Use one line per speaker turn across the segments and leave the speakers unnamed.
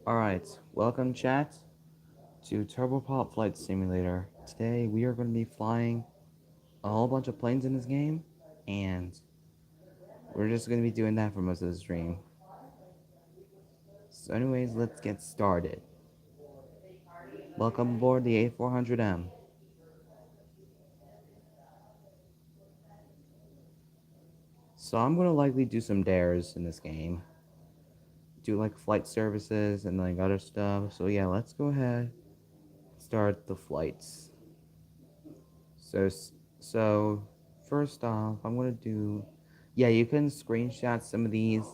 Alright, welcome chat to Turboprop Flight Simulator. Today we are going to be flying a whole bunch of planes in this game, and we're just going to be doing that for most of the stream. So anyways, let's get started. Welcome aboard the A400M. So I'm going to likely do some dares in this game. Do like flight services and like other stuff. So yeah, let's go ahead and start the flights. So, so first off, I'm gonna do, yeah, you can screenshot some of these,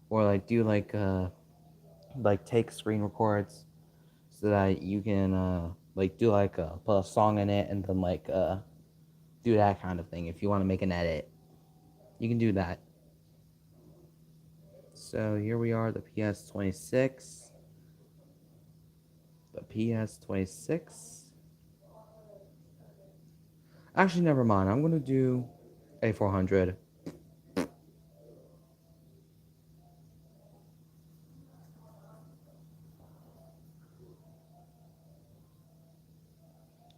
or like do like take screen records, so that you can like do like put a song in it and then like do that kind of thing. If you want to make an edit, you can do that. So here we are, the PS26, the PS26. Actually, never mind. I'm gonna do A400.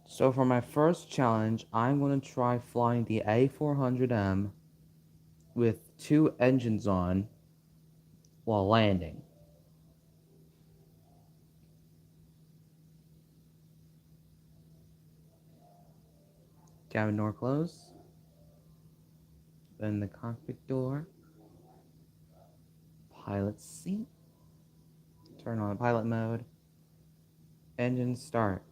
So for my first challenge, I'm going to try flying the A400M with two engines on while landing. Cabin door closed. Then the cockpit door. Pilot seat. Turn on pilot mode. Engine start.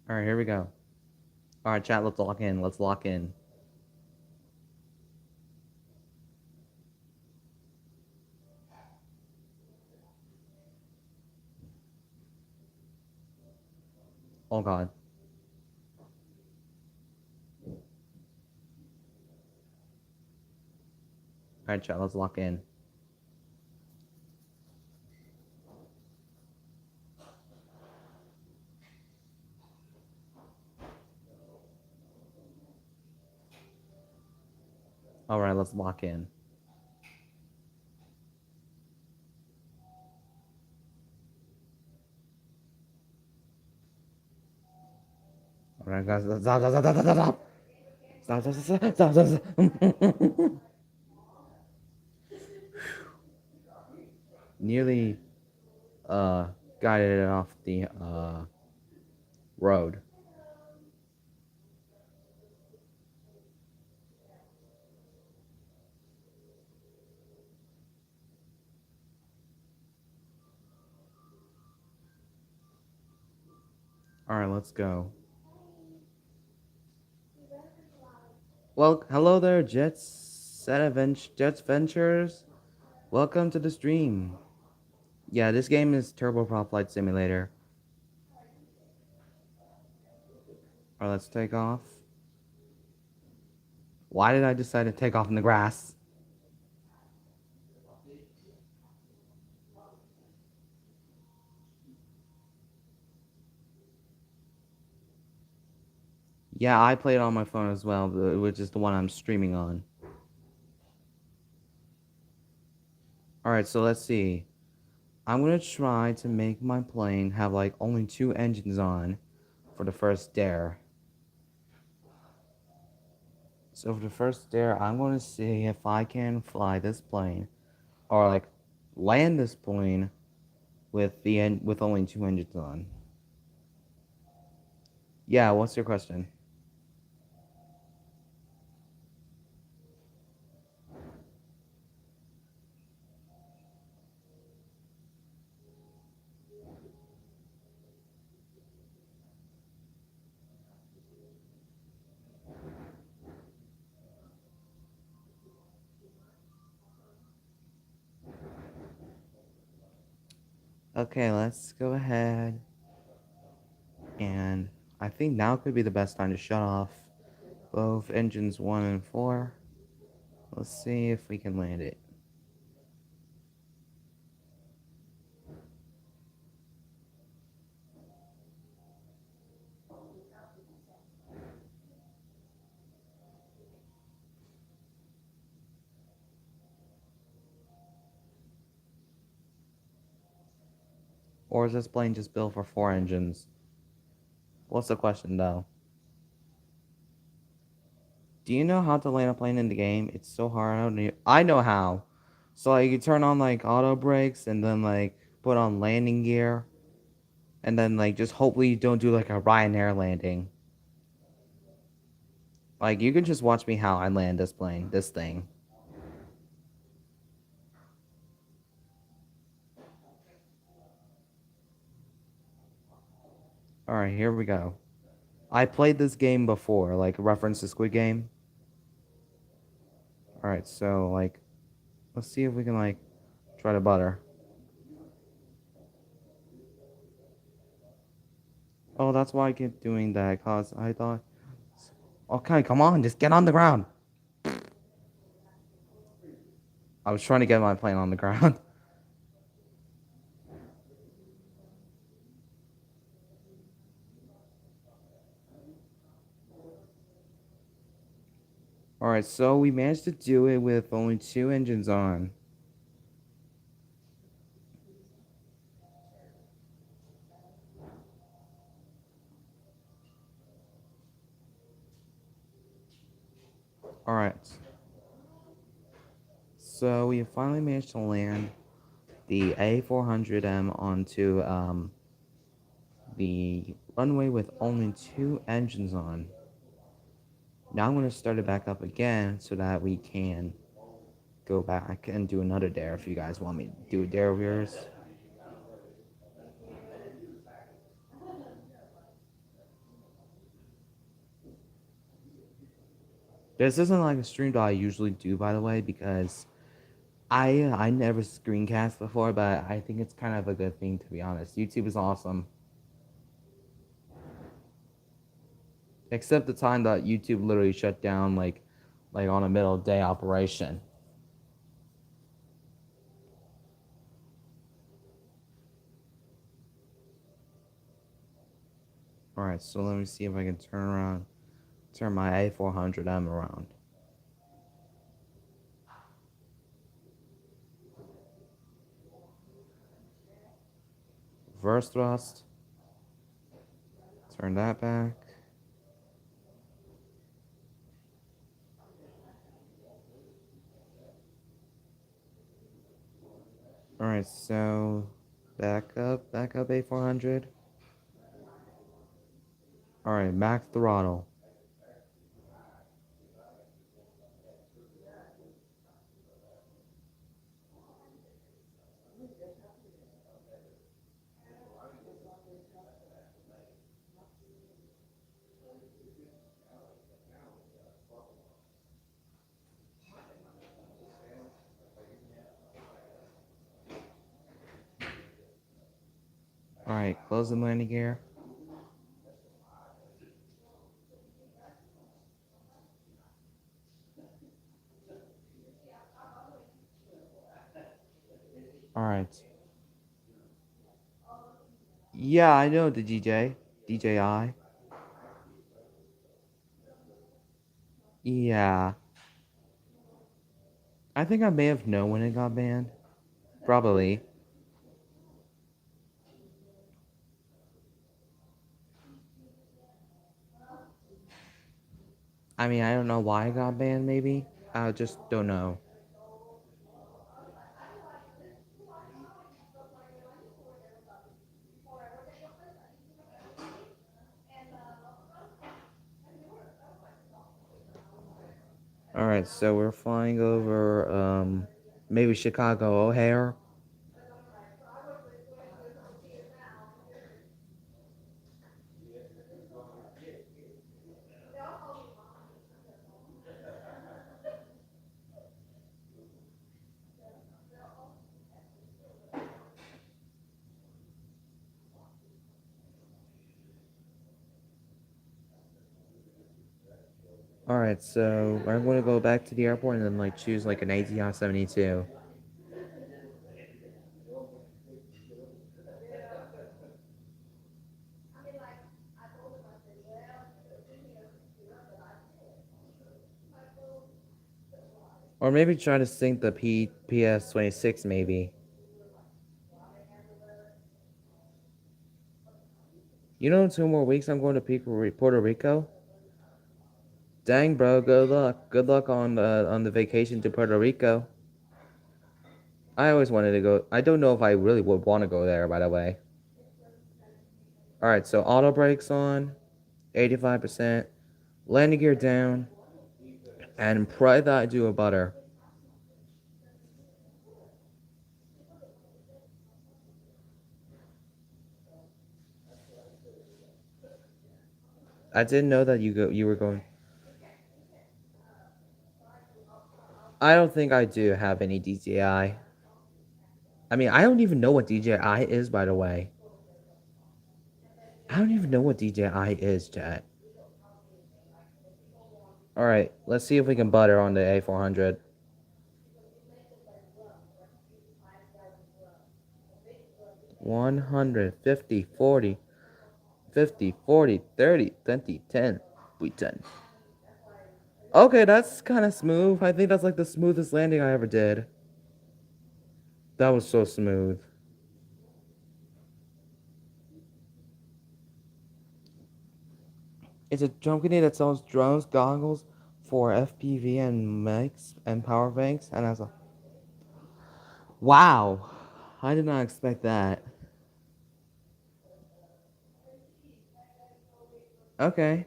Alright, here we go. Alright, chat, let's lock in. Let's lock in. Oh god. Alright, chat, let's lock in. Alright, let's lock in. Alright, guys, stop, stop, stop, stop, stop, stop. Stop, stop, stop, stop, stop, stop. Nearly guided it off the road. Alright, let's go. Well, hello there, Jets Ventures. Welcome to the stream. Yeah, this game is Turboprop Flight Simulator. Alright, let's take off. Why did I decide to take off in the grass? Yeah, I played on my phone as well, which is the one I'm streaming on. Alright, so let's see. I'm gonna try to make my plane have like only two engines on for the first dare. So for the first dare, I'm gonna see if I can fly this plane, or like land this plane with only two engines on. Yeah, what's your question? Okay, let's go ahead, and I think now could be the best time to shut off both engines 1 and 4. Let's see if we can land it. Or is this plane just built for 4 engines? What's the question though? Do you know how to land a plane in the game? It's so hard. I know how. So like you turn on like auto brakes and then like put on landing gear and then like just hopefully you don't do like a Ryanair landing. Like you can just watch me how I land this plane, this thing. All right, here we go. I played this game before, like reference to Squid Game. All right, so like let's see if we can like try to butter. Oh, that's why I keep doing that, cause I thought, okay, come on, just get on the ground. I was trying to get my plane on the ground. All right, so we managed to do it with only 2 engines on. All right, so we finally managed to land the A400M onto the runway with only 2 engines on. Now I'm going to start it back up again so that we can go back and do another dare if you guys want me to do a dare of yours. This isn't like a stream that I usually do, by the way, because I never screencast before, but I think it's kind of a good thing, to be honest. YouTube is awesome. Except the time that YouTube literally shut down like on a middle of day operation. Alright, so let me see if I can turn my A400M around. Reverse thrust. Turn that back. Alright, so back up A400. Alright, max throttle. Alright, close the landing gear. Alright. Yeah, I know the DJ. DJI. Yeah. I think I may have known when it got banned. Probably. I mean, I don't know why it got banned, maybe. I just don't know. Alright, so we're flying over, maybe Chicago O'Hare. Alright, so I'm gonna go back to the airport and then, like, choose, like, an ATR 72. Or maybe try to sync the PS26, maybe. You know, in 2 more weeks I'm going to Puerto Rico. Dang, bro, good luck. Good luck on the vacation to Puerto Rico. I always wanted to go. I don't know if I really would want to go there, by the way. All right, so auto brakes on, 85%, landing gear down, and pray that I do a butter. I didn't know that you were going. I don't think I do have any DJI. I mean, I don't even know what DJI is, by the way. I don't even know what DJI is, chat. All right, let's see if we can butter on the A400. 150, 40, 50, 40, 30, 20, 10. We 10. Okay, that's kind of smooth. I think that's like the smoothest landing I ever did. That was so smooth. It's a company that sells drones, goggles for FPV and mics and power banks, and as a wow, I did not expect that. Okay,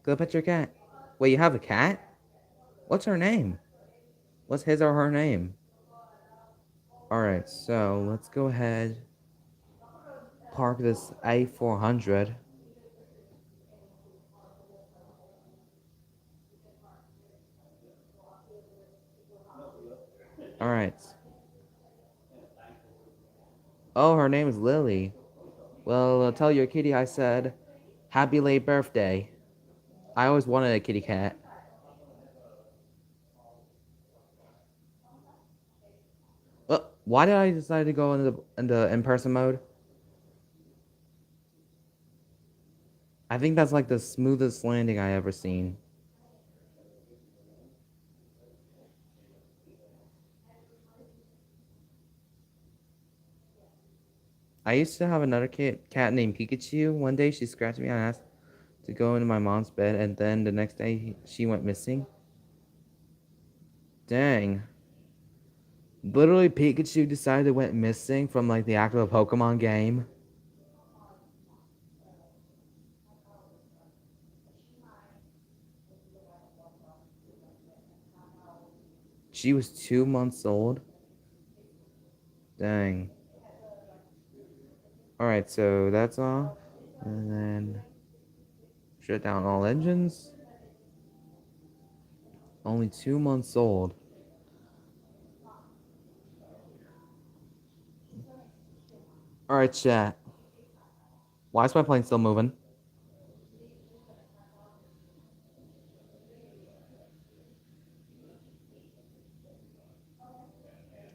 go pet your cat. Wait, you have a cat? What's her name? What's his or her name? Alright, so let's go ahead, park this A400. Alright. Oh, her name is Lily. Well, tell your kitty I said, happy late birthday. I always wanted a kitty cat. Why did I decide to go into in-person mode? I think that's like the smoothest landing I ever seen. I used to have another cat named Pikachu. One day she scratched me and asked to go into my mom's bed, and then the next day she went missing. Dang. Literally, Pikachu decided to went missing from like the actual Pokemon game. She was 2 months old. Dang. Alright, so that's off. And then shut down all engines. Only 2 months old. Alright, chat. Why is my plane still moving?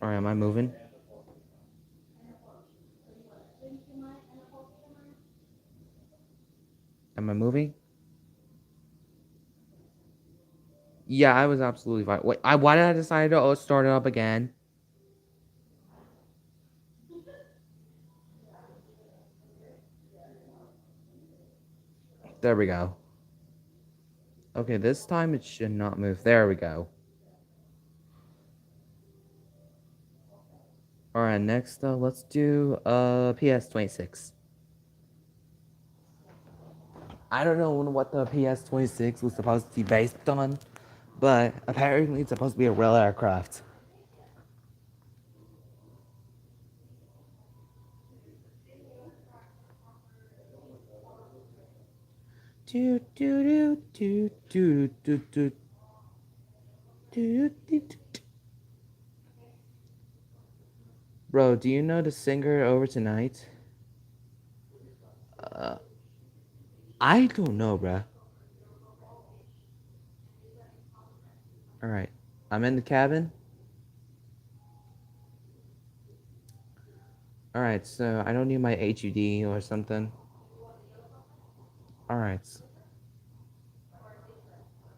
Alright, am I moving? Am I moving? Yeah, I was absolutely fine. Wait, why did I decide to start it up again? There we go. Okay, this time it should not move. There we go. Alright, next let's do PS26. I don't know what the PS26 was supposed to be based on, but apparently it's supposed to be a real aircraft. Do do do do do do do do do. Bro, do you know the singer over tonight? Uh, I don't know, bruh. Alright, I'm in the cabin. Alright, so I don't need my HUD or something. Alright,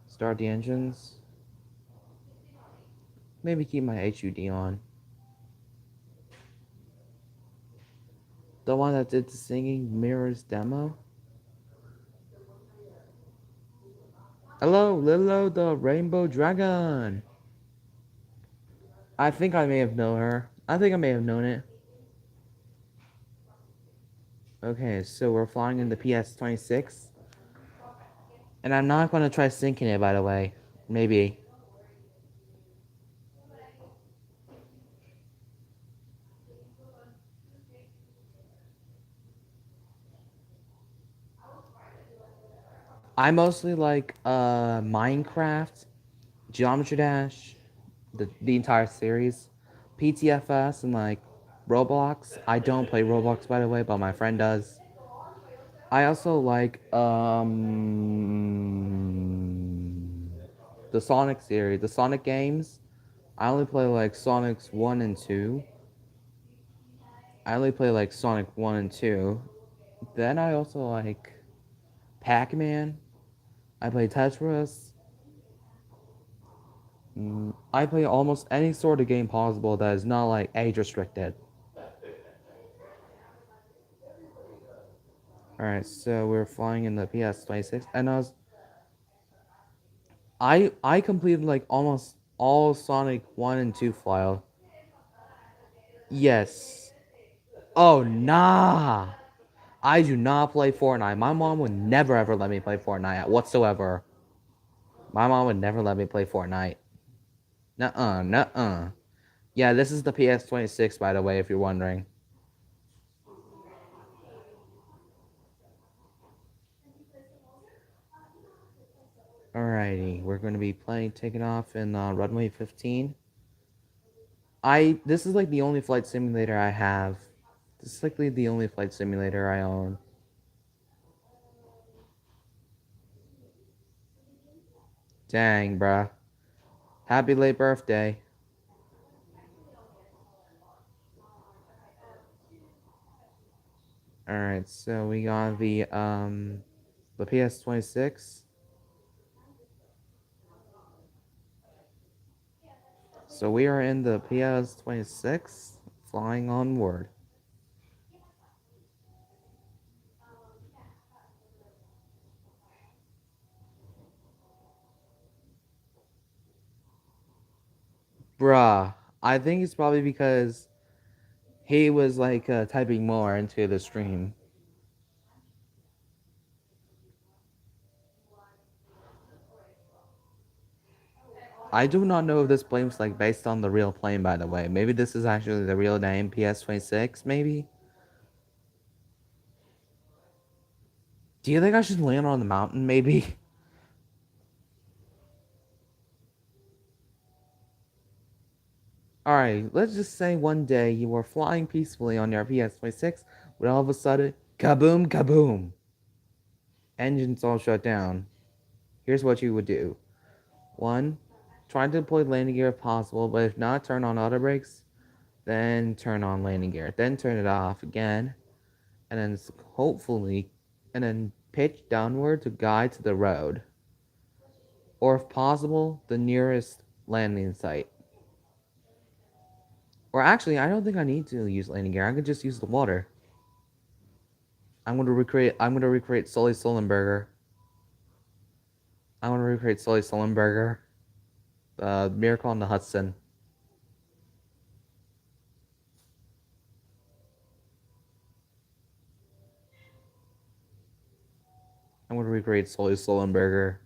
start the engines. Maybe keep my HUD on. The one that did the singing mirrors demo? Hello, Lilo the Rainbow Dragon. I think I may have known her. I think I may have known it. Okay, so we're flying in the PS26. And I'm not going to try sinking it, by the way. Maybe. I mostly like Minecraft, Geometry Dash, the entire series, PTFS, and like Roblox. I don't play Roblox, by the way, but my friend does. I also like the Sonic series, the Sonic games. I only play like Sonic's 1 and 2. I only play like Sonic 1 and 2. Then I also like Pac-Man. I play Tetris. I play almost any sort of game possible that is not like age restricted. Alright, so we're flying in the PS26 and I completed like almost all Sonic 1 and 2 file. Yes. Oh nah. I do not play Fortnite. My mom would never ever let me play Fortnite whatsoever. My mom would never let me play Fortnite. Nuh-uh, nuh-uh. Yeah, this is the PS26, by the way, if you're wondering. Alrighty, we're going to be taking off in runway 15. This is like the only flight simulator I have. This is like the only flight simulator I own. Dang, bruh. Happy late birthday. Alright, so we got the PS26. So we are in the PS26, flying onward. Bruh, I think it's probably because he was like typing more into the stream. I do not know if this plane was like based on the real plane, by the way. Maybe this is actually the real name, PS26, maybe? Do you think I should land on the mountain, maybe? Alright, let's just say one day you were flying peacefully on your PS26, but all of a sudden, kaboom, kaboom! Engines all shut down. Here's what you would do. One, try to deploy landing gear if possible, but if not, turn on auto brakes, then turn on landing gear, then turn it off again, and then hopefully, and then pitch downward to guide to the road, or if possible, the nearest landing site. Or actually, I don't think I need to use landing gear. I could just use the water. I'm gonna recreate Sully Sullenberger. I'm gonna recreate Sully Sullenberger. Miracle on the Hudson. I'm gonna recreate Sully Sullenberger.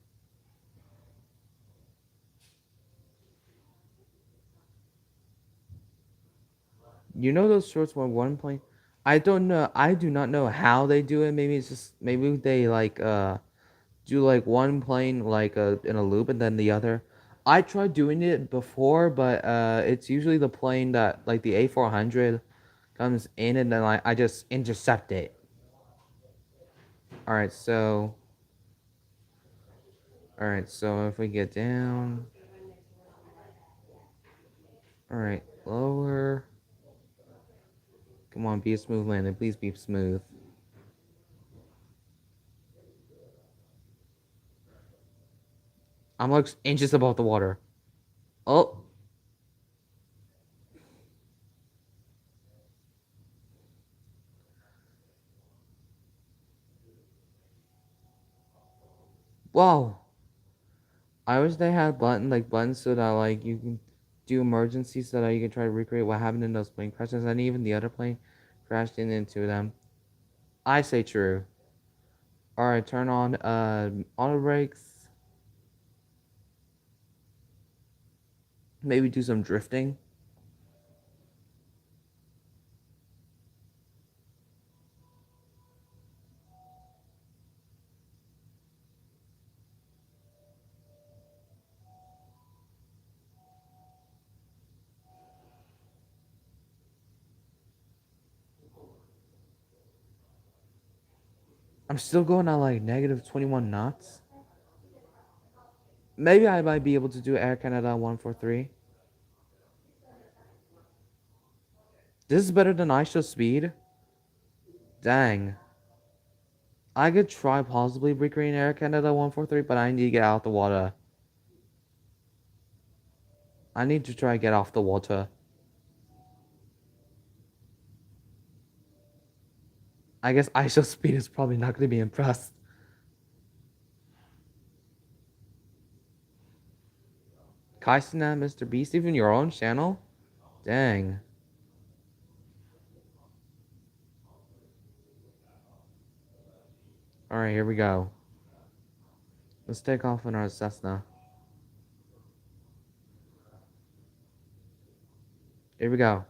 You know those shorts where one plane. I don't know. I do not know how they do it. Maybe it's just maybe they like do like one plane like in a loop and then the other. I tried doing it before, but it's usually the plane that like the A400 comes in and then I just intercept it. All right, so if we get down, all right, lower. Come on, be a smooth landing. Please be smooth. I'm like inches above the water. Oh, whoa. I wish they had buttons so that like you can do emergencies so that you can try to recreate what happened in those plane crashes and even the other plane crashed into them. I say true. Alright, turn on auto brakes. Maybe do some drifting. I'm still going at like negative 21 knots. Maybe I might be able to do Air Canada 143. This is better than ISO speed. Dang. I could try possibly recreating Air Canada 143, but I need to get out the water. I need to try to get off the water. I guess ISO speed is probably not going to be impressed. Kaisen and Mr. Beast, even your own channel? Dang. Alright, here we go. Let's take off in our Cessna. Here we go.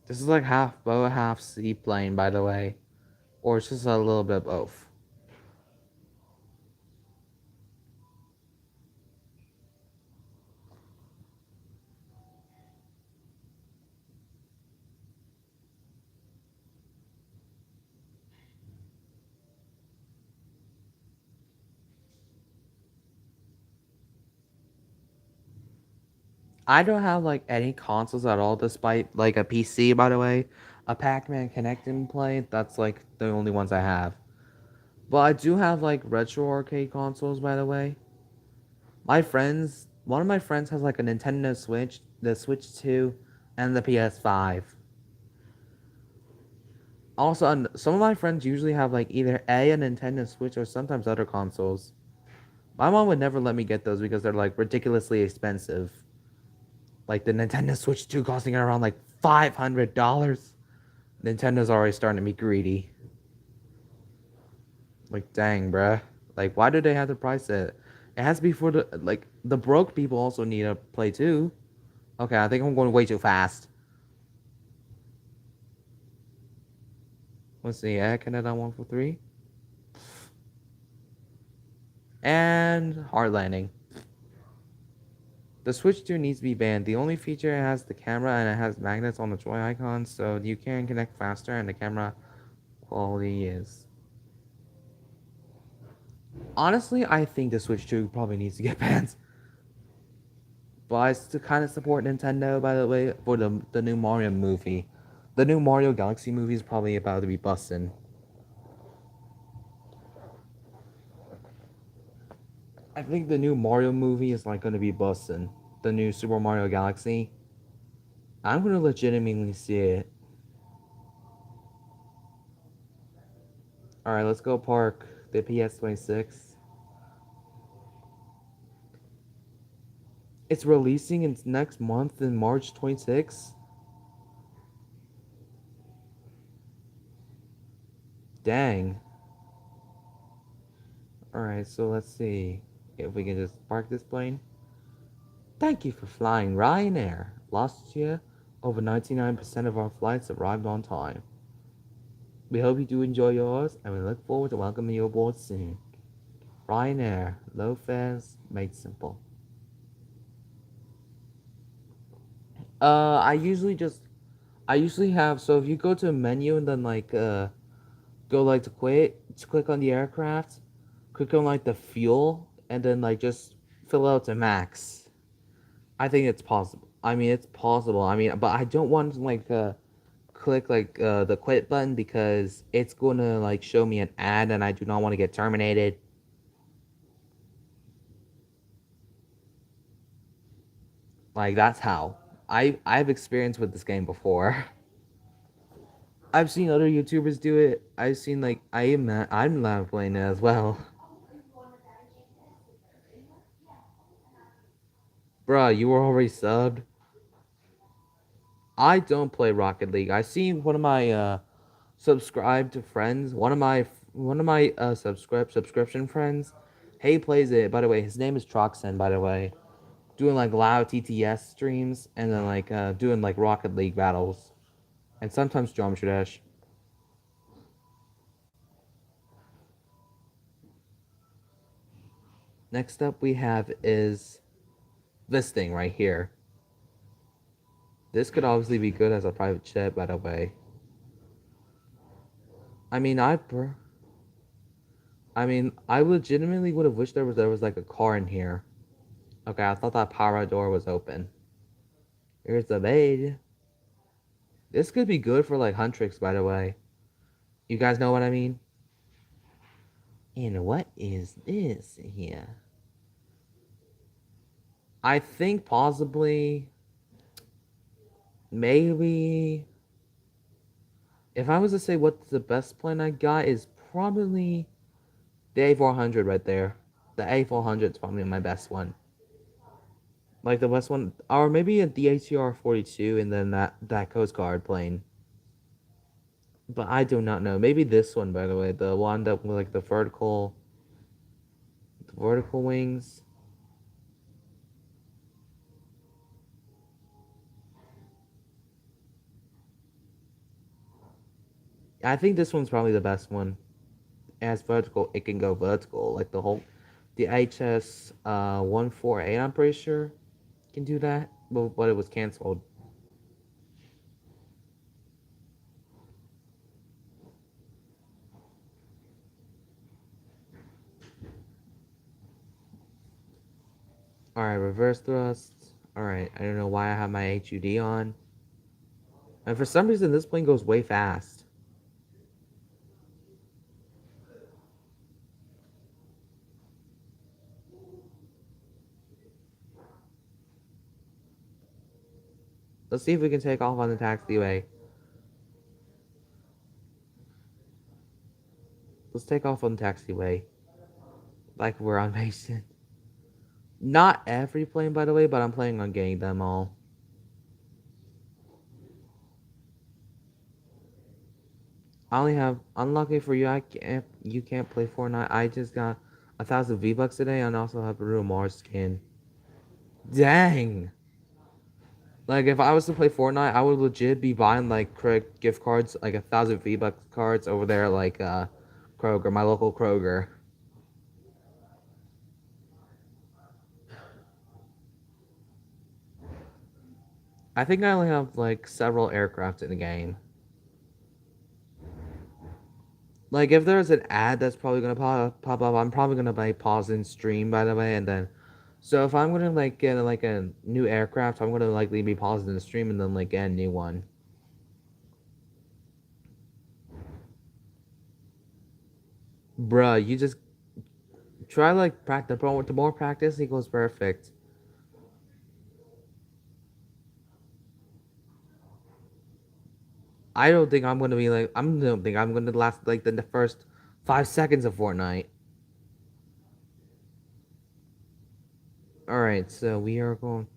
This is like half boat, half seaplane, by the way. Or it's just a little bit of both. I don't have like any consoles at all, despite like a PC, by the way. A Pac-Man Connect and Play, that's like the only ones I have. But I do have like retro arcade consoles, by the way. One of my friends has like a Nintendo Switch, the Switch 2, and the PS5. Also, some of my friends usually have like either a Nintendo Switch or sometimes other consoles. My mom would never let me get those because they're like ridiculously expensive. Like the Nintendo Switch 2 costing around like $500. Nintendo's already starting to be greedy. Like, dang, bruh. Like, why do they have to price it? It has to be for the broke people also need to play too. Okay, I think I'm going way too fast. Let's see, Canada 143. And hard landing. The Switch 2 needs to be banned. The only feature it has the camera and it has magnets on the joy icons, so you can connect faster and the camera quality is. Honestly, I think the Switch 2 probably needs to get banned. But I still kind of support Nintendo, by the way, for the new Mario movie. The new Mario Galaxy movie is probably about to be busting. I think the new Mario movie is like going to be busting. The new Super Mario Galaxy. I'm going to legitimately see it. Alright, let's go park the PS26. It's releasing in next month in March 26th. Dang. Alright, so let's see if we can just park this plane. Thank you for flying Ryanair. Last year, over 99% of our flights arrived on time. We hope you do enjoy yours, and we look forward to welcoming you aboard soon. Ryanair, low fares made simple. I usually have, so if you go to a menu and then go like to click on the aircraft, click on like the fuel, and then like just fill out to max. I think it's possible. I mean, it's possible. I mean, but I don't want to click the quit button because it's gonna like show me an ad, and I do not want to get terminated. Like that's how I've experienced with this game before. I've seen other YouTubers do it. I've seen like I'm not playing it as well. Bruh, you were already subbed. I don't play Rocket League. I seen one of my subscribed friends, one of my subscription friends. He plays it. By the way, his name is Troxen. By the way, doing like loud TTS streams and then like doing like Rocket League battles and sometimes Geometry Dash. Next up we have is this thing right here. This could obviously be good as a private jet. By the way, I mean I legitimately would have wished there was like a car in here. Okay, I thought that power door was open. Here's the bed. This could be good for like Huntrix, by the way. You guys know what I mean? And what is this here? I think possibly, maybe, if I was to say what's the best plane I got is probably the A400 right there. The A400 is probably my best one. Like the best one, or maybe a DHR 42 and then that Coast Guard plane. But I do not know. Maybe this one, by the way, the one that with like the vertical wings. I think this one's probably the best one. As vertical, it can go vertical. Like the HS 148, I'm pretty sure can do that, but it was canceled. All right, reverse thrust. All right, I don't know why I have my HUD on, and for some reason this plane goes way fast. Let's see if we can take off on the taxiway. Let's take off on the taxiway, like we're on Mason. Not every plane, by the way, but I'm planning on getting them all. I only have unlucky for you. You can't play Fortnite. I just got 1,000 V-Bucks today, and also have a real Mars skin. Dang! Like if I was to play Fortnite, I would legit be buying like gift cards, like 1,000 V-Bucks cards over there, like Kroger, my local Kroger. I think I only have like several aircraft in the game. Like if there's an ad that's probably gonna pop up, I'm probably gonna like pause and stream by the way, and then so if I'm gonna like get like a new aircraft, I'm gonna likely be pausing the stream and then like get a new one. Bruh, you just try like practice. The more practice equals perfect. I don't think I'm gonna be like I don't think I'm gonna last like the first 5 seconds of Fortnite. All right, so we are going.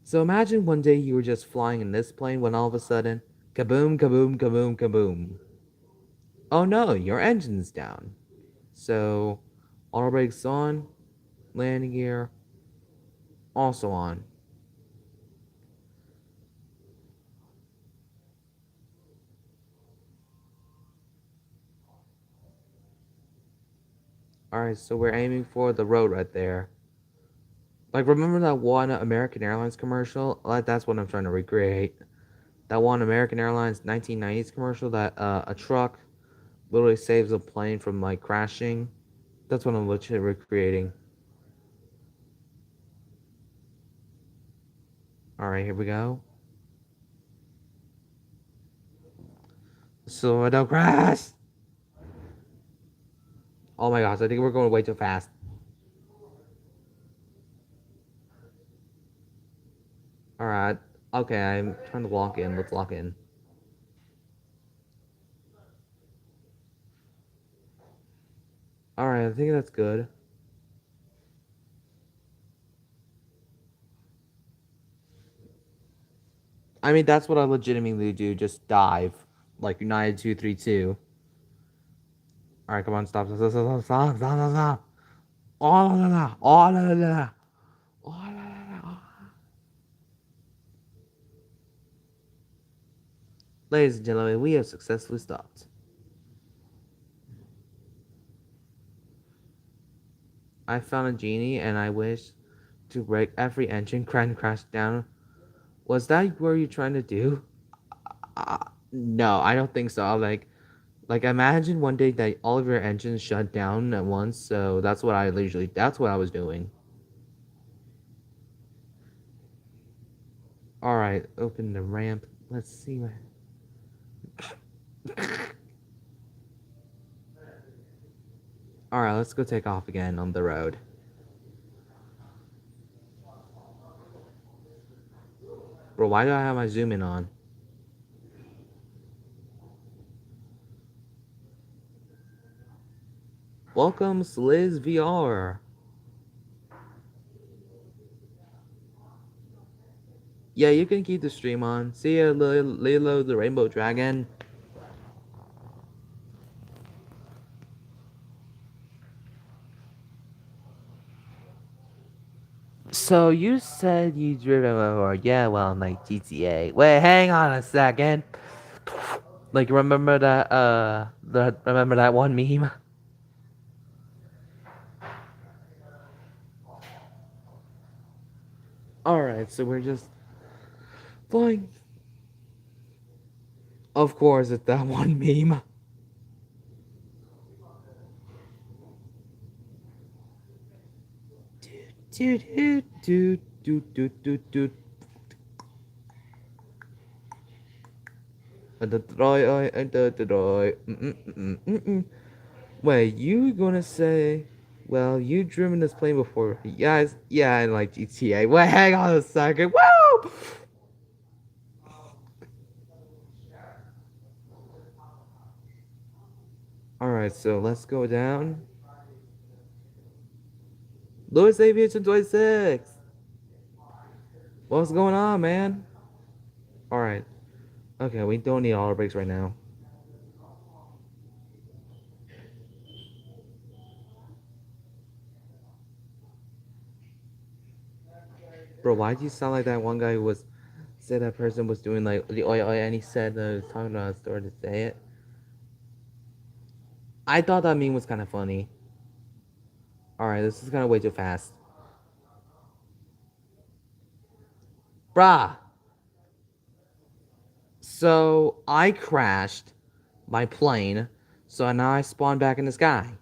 So imagine one day you were just flying in this plane when all of a sudden, kaboom, kaboom, kaboom, kaboom. Oh no, your engine's down. So, auto brakes on, landing gear also on. All right, so we're aiming for the road right there. Like, remember that one American Airlines commercial? Like, that's what I'm trying to recreate. That one American Airlines 1990s commercial that a truck literally saves a plane from like crashing. That's what I'm legit recreating. All right, here we go. So I don't crash. Oh my gosh, I think we're going way too fast. All right. Okay, I'm trying to lock in. Let's lock in. I think that's good. I mean, that's what I legitimately do. Just dive. Like United 232. Alright, come on, stop, stop, stop, stop, stop, stop, stop, stop. Oh, la, la, la. Oh, la, la, la. Oh, la, la, la. Ladies and gentlemen, we have successfully stopped. I found a genie and I wish to break every engine crash down. Was that what you're trying to do? No, I don't think so. Like imagine one day that all of your engines shut down at once. So that's what I was doing. All right, open the ramp. Let's see what. All right, let's go take off again on the road. Bro, why do I have my zoom in on? Welcome, Sliz VR. Yeah, you can keep the stream on. See ya, Lilo the Rainbow Dragon. So you said you driven before? Yeah, well, like GTA. Wait, hang on a second. Like, remember that one meme? All right, so we're just flying. Of course, it's that one meme. Dude, dude, dude, dude, dude, dude, dude. Wait, you gonna say? Well, you driven this plane before? Yes, yeah, I like GTA. Wait, hang on a second. Woo! All right, so let's go down. Louis Aviation 26. What's going on, man? All right. Okay, we don't need all our brakes right now. Bro, why do you sound like that one guy who was said that person was doing like the oi oi and he said was talking about a store to say it? I thought that meme was kind of funny. All right, this is kind of way too fast. Bruh. So I crashed my plane, so now I spawned back in the sky.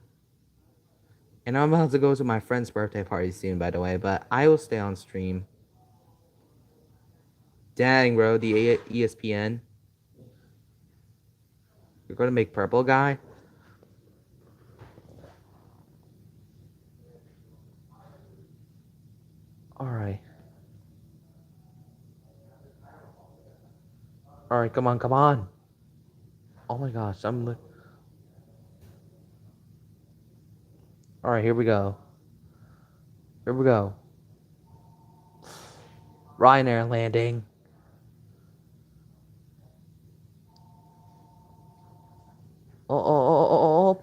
And I'm about to go to my friend's birthday party soon, by the way, but I will stay on stream. Dang, bro, the ESPN. You're gonna make purple guy? Alright. Alright, come on, come on. Oh my gosh, Alright, here we go. Here we go. Ryanair landing. Oh, oh, oh, oh, oh.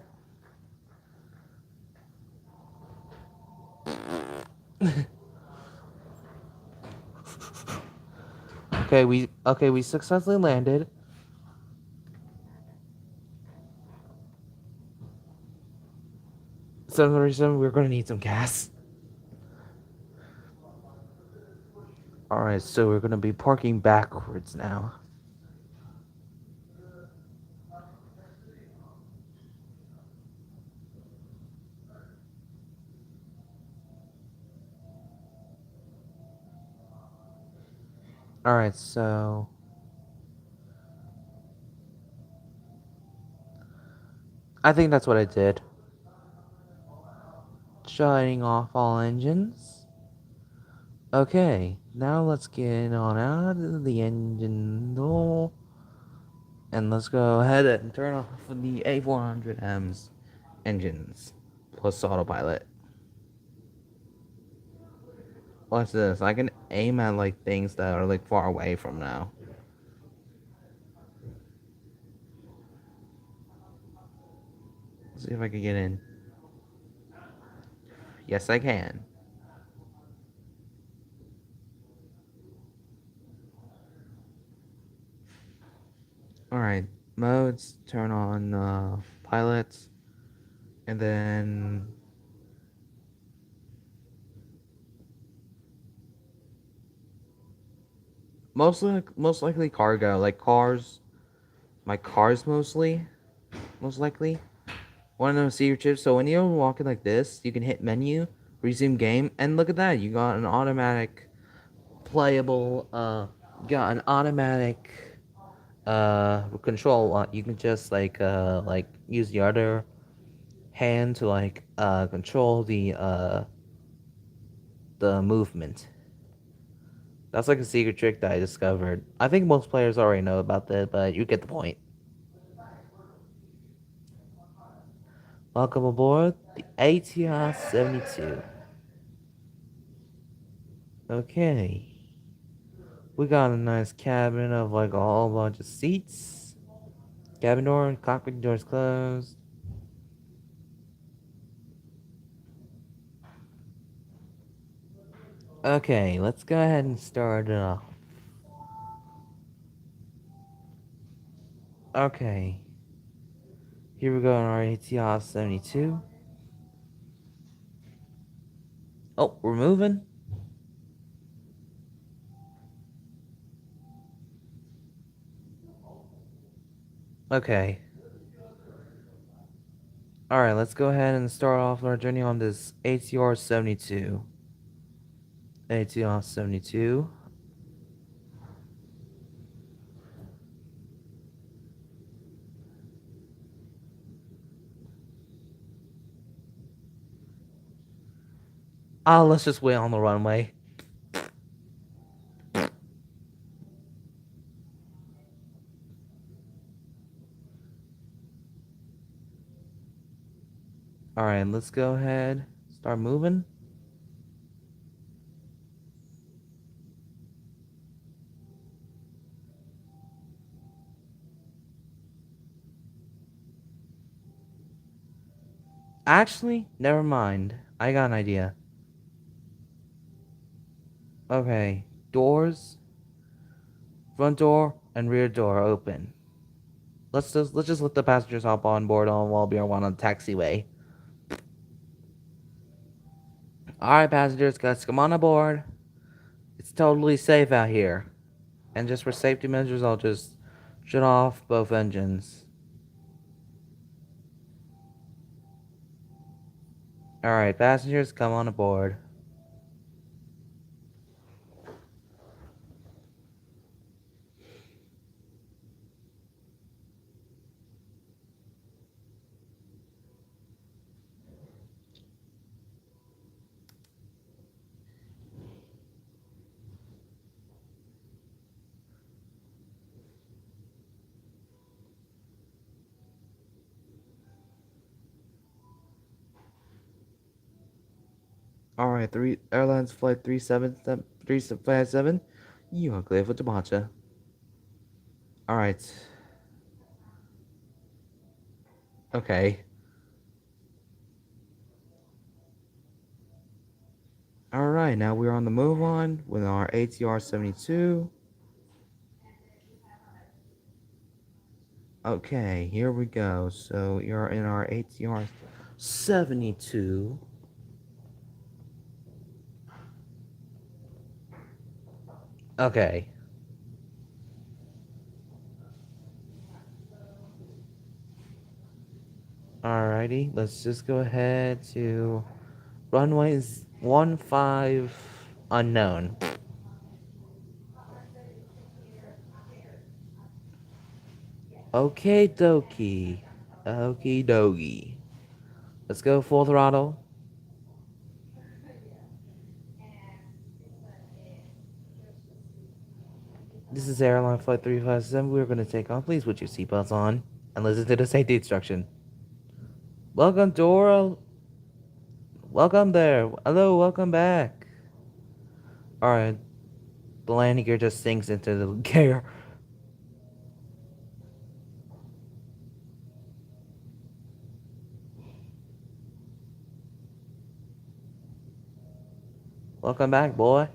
Okay, we successfully landed. So for reason we're gonna need some gas. Alright, so we're gonna be parking backwards now. Alright, so I think that's what I did. Shutting off all engines. Okay, now let's get on out of the engine door. And let's go ahead and turn off the A400M's engines. plus autopilot. Watch this. I can aim at like things that are like far away from now. Let's see if I can get in. Yes, I can. Alright, modes, turn on pilots, and then most likely cargo, like cars. My cars mostly, most likely. Want to see your chips? So when you're walking like this, you can hit menu, resume game, and look at that. You got an automatic playable. Got an automatic control. You can just like use the other hand to like control the movement. That's like a secret trick that I discovered. I think most players already know about that, but you get the point. Welcome aboard the ATR 72. Okay. We got a nice cabin of like a whole bunch of seats. Cabin door, cockpit doors closed. Okay, let's go ahead and start it off. Okay. Here we go on our ATR 72. Oh, we're moving. Okay. Alright, let's go ahead and start off our journey on this ATR 72. ATR 72. Oh, let's just wait on the runway. Alright, let's go ahead. Start moving. Actually, never mind. I got an idea. Okay, doors, front door, and rear door open. Let's just let the passengers hop on board on while we are on the taxiway. Alright, passengers, guys, come on aboard. It's totally safe out here. And just for safety measures, I'll just shut off both engines. Alright, passengers, come on aboard. Alright, three airlines flight 357. You are clear for departure. Alright. Okay. Alright, now we're on the move on with our ATR 72. Okay, here we go. So you're in our ATR 72. Okay. Alrighty, let's just go ahead to runways 15 unknown. Okay, dokie. Okie dokie. Let's go full throttle. This is airline flight 357. We're going to take off. Please put your seatbelts on and listen to the safety instruction. Welcome to Oro. Welcome there. Hello, welcome back. Alright, the landing gear just sinks into the gear. Welcome back, boy.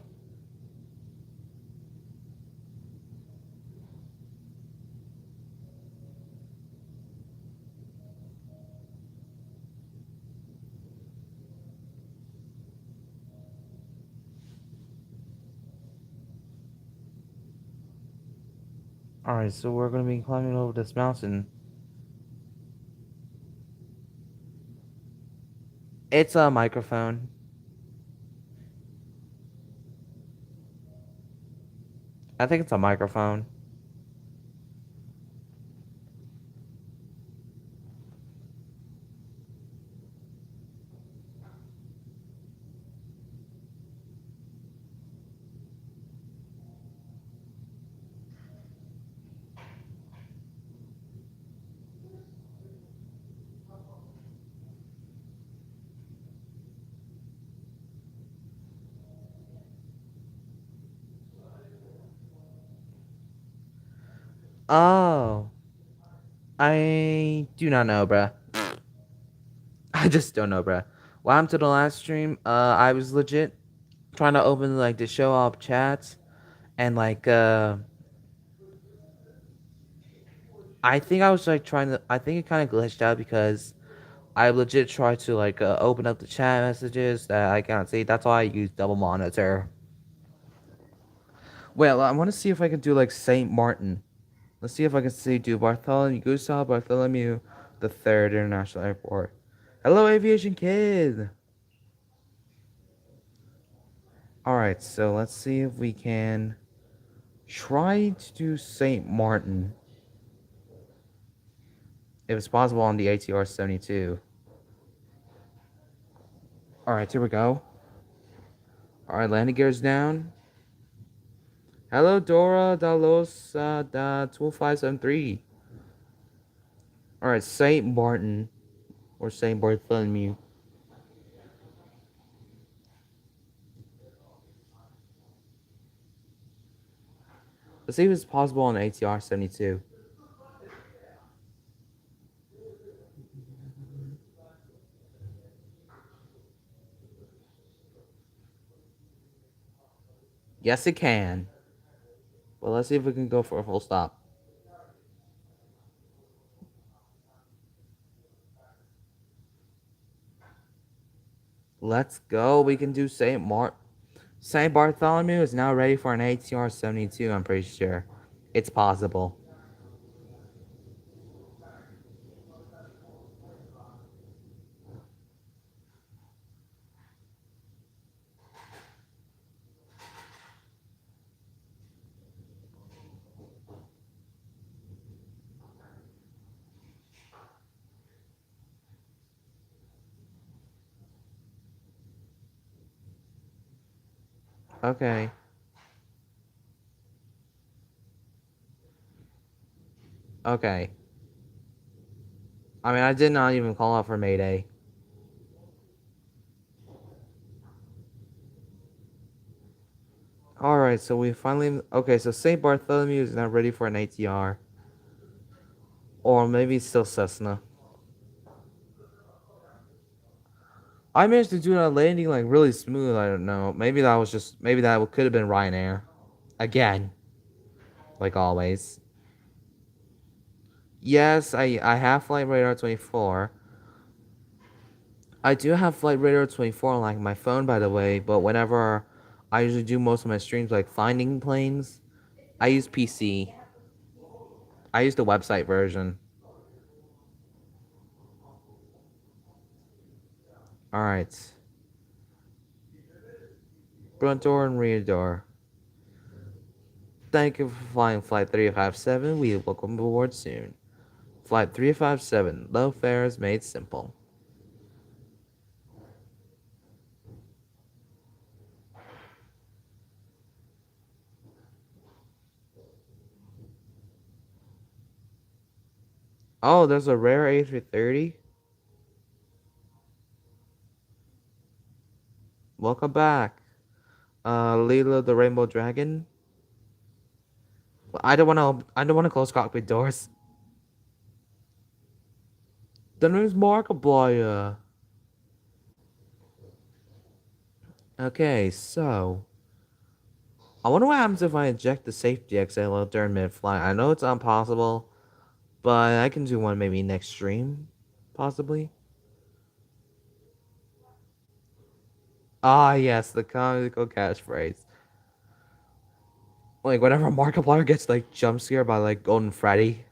Alright, so we're gonna be climbing over this mountain. It's a microphone. I think it's a microphone. Oh, I do not know, bruh. I just don't know, bruh. What happened to the last stream? I was legit trying to open like to show up chats and I think I was like trying to. I think it kind of glitched out because I legit tried to open up the chat messages that I can't see. That's why I use double monitor. Well, I want to see if I can do like Saint Martin. Let's see if I can do Bartholomew Gustav Bartholomew the Third International Airport. Hello, aviation kid. All right, so let's see if we can try to do Saint Martin if it's possible on the ATR 72. All right, here we go. All right, landing gears down. Hello, Dora Dalosa da 2573. All right, Saint Martin or Saint Bartholomew. Let's see if it's possible on ATR 72. Yes, it can. Well, let's see if we can go for a full stop. Let's go. We can do Saint Bartholomew is now ready for an ATR 72. I'm pretty sure it's possible. Okay. Okay. I mean, I did not even call out for Mayday. All right, so we finally okay. So Saint Bartholomew is now ready for an ATR, or maybe it's still Cessna. I managed to do that landing like really smooth. I don't know. Maybe that could have been Ryanair, again, like always. Yes, I have Flight Radar 24. I do have Flight Radar 24 on like my phone, by the way. But whenever I usually do most of my streams like finding planes, I use PC. I use the website version. All right. Front door and rear door. Thank you for flying Flight 357. We welcome aboard soon. Flight 357. Low fares made simple. Oh, there's a rare A330. welcome back. Leela the Rainbow Dragon. I don't want to. I don't want to close cockpit doors. The name's Markiplier. Okay, so I wonder what happens if I eject the safety exit during mid-flight. I know it's impossible, but I can do one maybe next stream, possibly. Ah, yes, the comical catchphrase. Like whenever Markiplier gets like jump scared by like Golden Freddy.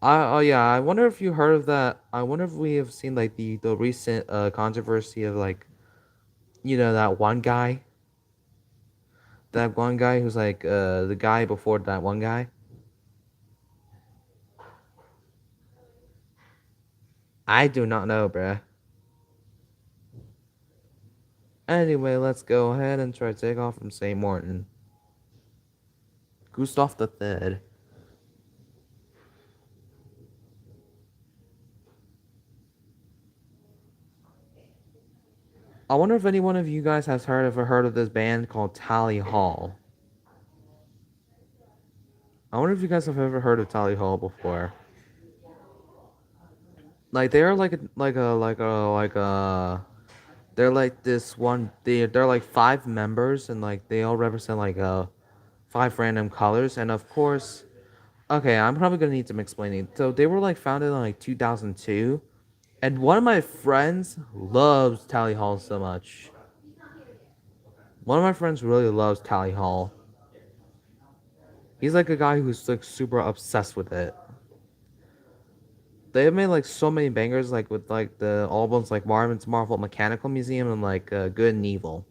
Oh yeah, I wonder if you heard of that. I wonder if we have seen like the recent controversy of like that one guy, who's like the guy before that one guy. I do not know, bruh. Anyway, let's go ahead and try to take off from St. Martin. Gustav the Third. I wonder if any one of you guys has heard of this band called Tally Hall. I wonder if you guys have ever heard of Tally Hall before. Like they're they're like this one they're like five members and like they all represent like five random colors and of course okay, I'm probably gonna need some explaining. So they were like founded in like 2002 and one of my friends loves Tally Hall so much. One of my friends really loves Tally Hall. He's like a guy who's like super obsessed with it. They have made like so many bangers like with like the albums like Marvin's Marvel Mechanical Museum and like Good and Evil.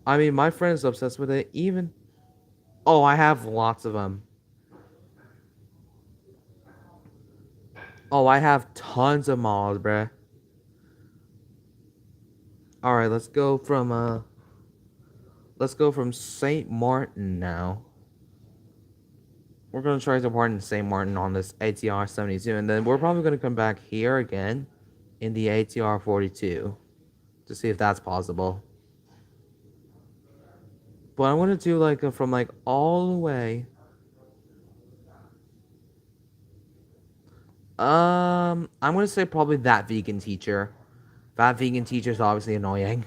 I mean, my friend is obsessed with it. Even oh, I have lots of them. Oh, I have tons of models, bruh. All right, let's go from Saint Martin now. We're gonna try to port in Saint Martin on this ATR 72, and then we're probably gonna come back here again in the ATR 42 to see if that's possible. But I want to do like from like all the way. I'm gonna say probably that vegan teacher. That vegan teacher is obviously annoying.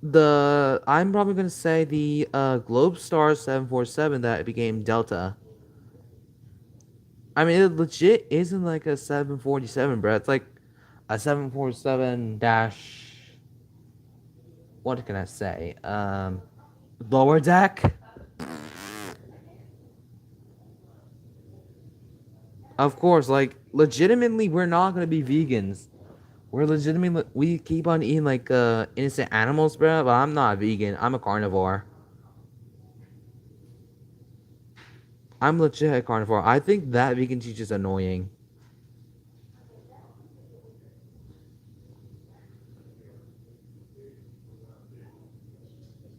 I'm probably gonna say the Globestar 747 that became Delta. I mean, it legit isn't like a 747, bro. It's like a 747 dash. What can I say? Lower deck. Of course, like legitimately, we're not gonna be vegans. We keep on eating like innocent animals, bro. But I'm not a vegan. I'm a carnivore. I'm legit a carnivore. I think that vegan teacher is annoying.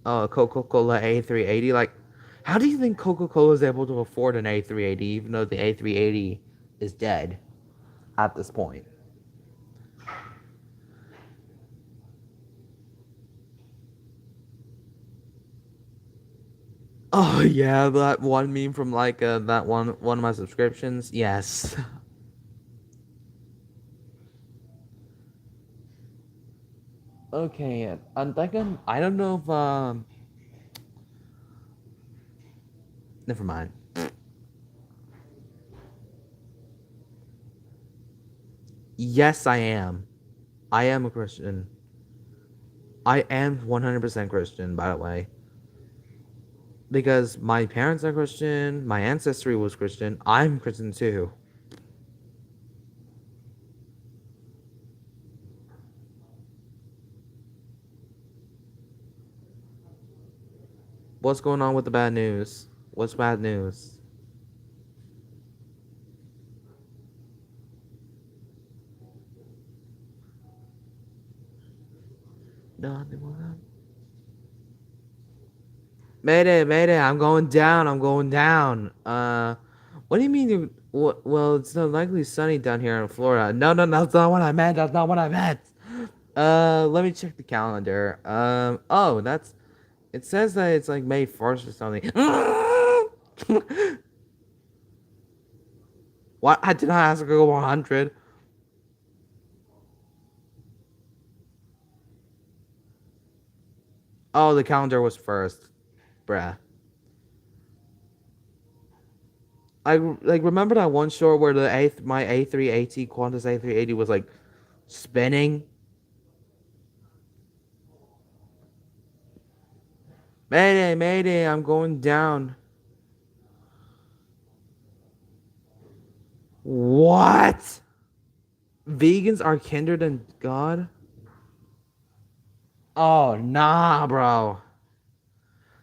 Coca-Cola A380. Like, how do you think Coca-Cola is able to afford an A380 even though the A380 is dead at this point? Oh yeah, that one meme from like that one of my subscriptions. Yes. Okay, I'm thinking. I don't know if Never mind. Yes, I am. I am a Christian. I am 100% Christian, by the way. Because my parents are Christian, my ancestry was Christian, I'm Christian too. What's going on with the bad news? What's bad news? Mayday, mayday, I'm going down, I'm going down. What do you mean Well, it's not likely sunny down here in Florida. No, no, no, that's not what I meant. That's not what I meant. Let me check the calendar. Oh, that's. It says that it's like May 1st or something. What? I did not ask her to go 100. Oh, the calendar was first, bruh. I like remember that one short where my A380 Qantas A380 was like spinning. Mayday, mayday! I'm going down. What? Vegans are kinder than God? Oh nah, bro.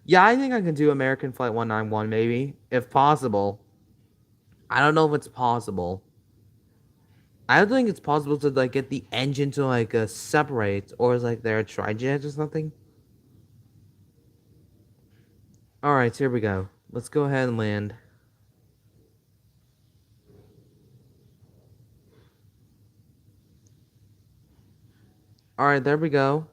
Yeah, I think I can do American Flight 191 maybe, if possible. I don't know if it's possible. I don't think it's possible to like get the engine to like separate, or is like there a trijet or something. All right, here we go. Let's go ahead and land. All right, there we go.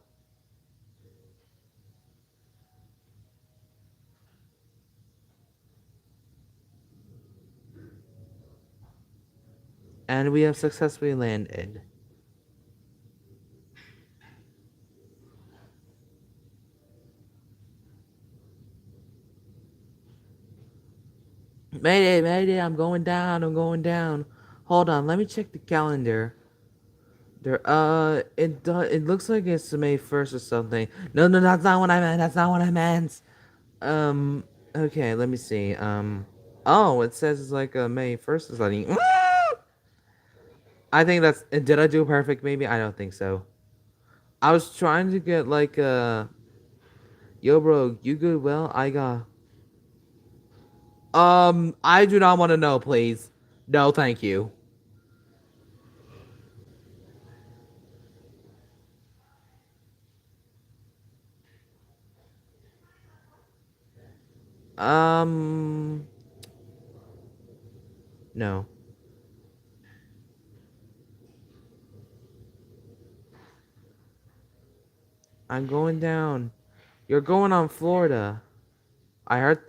And we have successfully landed. Mayday, mayday, I'm going down, I'm going down. Hold on, let me check the calendar. It looks like it's May 1st or something. No, no, that's not what I meant. That's not what I meant. Um, okay, let me see. Oh, it says it's like May 1st or something. I think that's. Did I do perfect? Maybe I don't think so. I was trying to get like yo, bro, you good? Well, I got. I do not want to know, please. No, thank you. Um, no. I'm going down. You're going on Florida. I heard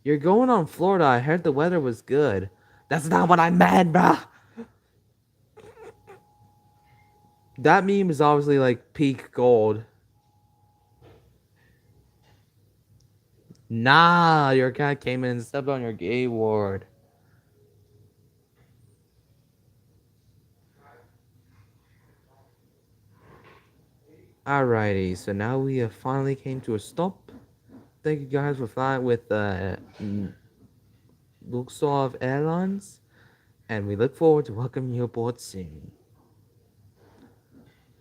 you're going on Florida. I heard the weather was good. That's not what I meant, bruh. That meme is obviously like peak gold. Nah, your cat came in and stepped on your gay ward. Alrighty, so now we have finally came to a stop. Thank you guys for flying with Luxor Airlines, and we look forward to welcoming you aboard soon.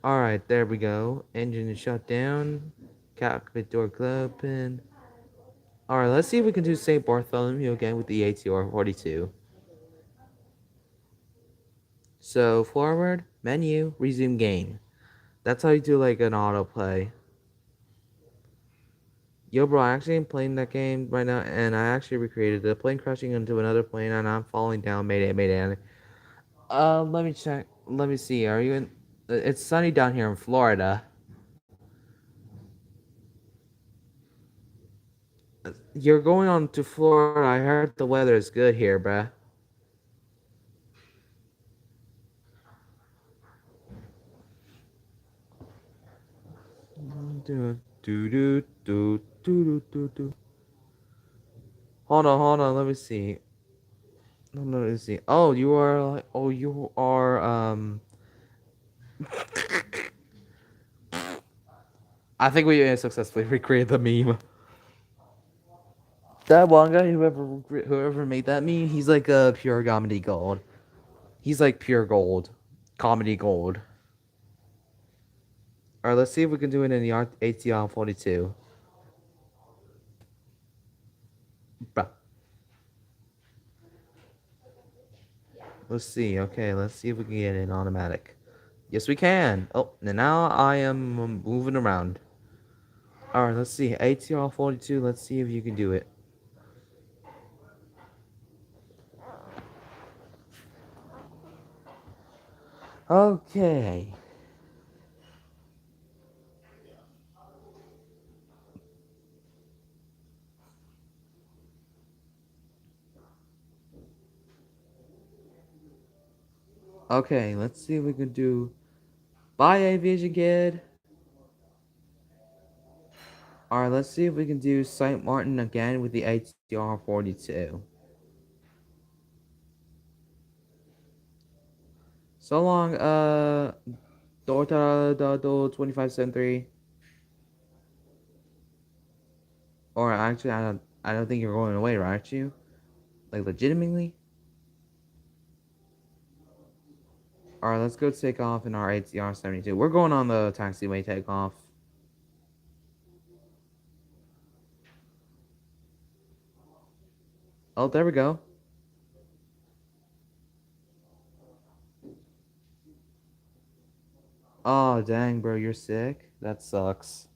Alright, there we go. Engine is shut down. Cockpit door open. Alright, let's see if we can do St. Bartholomew again with the ATR 42. So, forward, menu, resume game. That's how you do like an autoplay. Yo, bro, I actually am playing that game right now, and I actually recreated the plane crashing into another plane, and I'm falling down. Mayday, mayday. Let me check. Let me see. Are you in? It's sunny down here in Florida. You're going on to Florida. I heard the weather is good here, bruh. Do do do do do do do. Hold on, hold on. Let me see. No, no, let me see. Oh, you are like. Oh, you are. I think we successfully recreated the meme. That one guy, whoever made that meme, he's like a pure comedy gold. He's like pure gold, comedy gold. All right, let's see if we can do it in the ATR 42. Bruh. Let's see. Okay, let's see if we can get it in automatic. Yes, we can. Oh, and now I am moving around. All right, let's see. ATR 42. Let's see if you can do it. Okay. Okay, let's see if we can do. Bye, Aviation Kid. Alright, let's see if we can do St. Martin again with the ATR 42. So long, Dota 2573. Or actually, I don't think you're going away, aren't you? Like, legitimately? Alright, let's go take off in our ATR 72. We're going on the taxiway takeoff. Oh, there we go. Oh, dang, bro, you're sick? That sucks.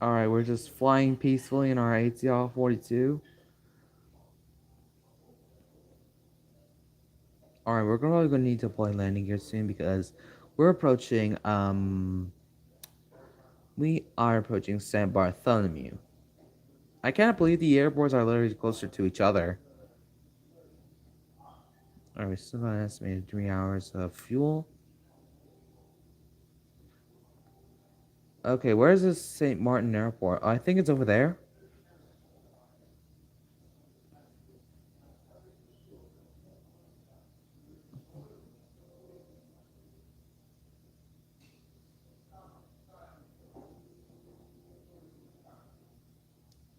Alright, we're just flying peacefully in our ATR 42. Alright, we're probably gonna need to apply landing gear soon because we're approaching, we are approaching San Bartholomew. I can't believe the airports are literally closer to each other. Alright, we still got an estimated 3 hours of fuel. Okay, where's this St. Martin Airport? I think it's over there.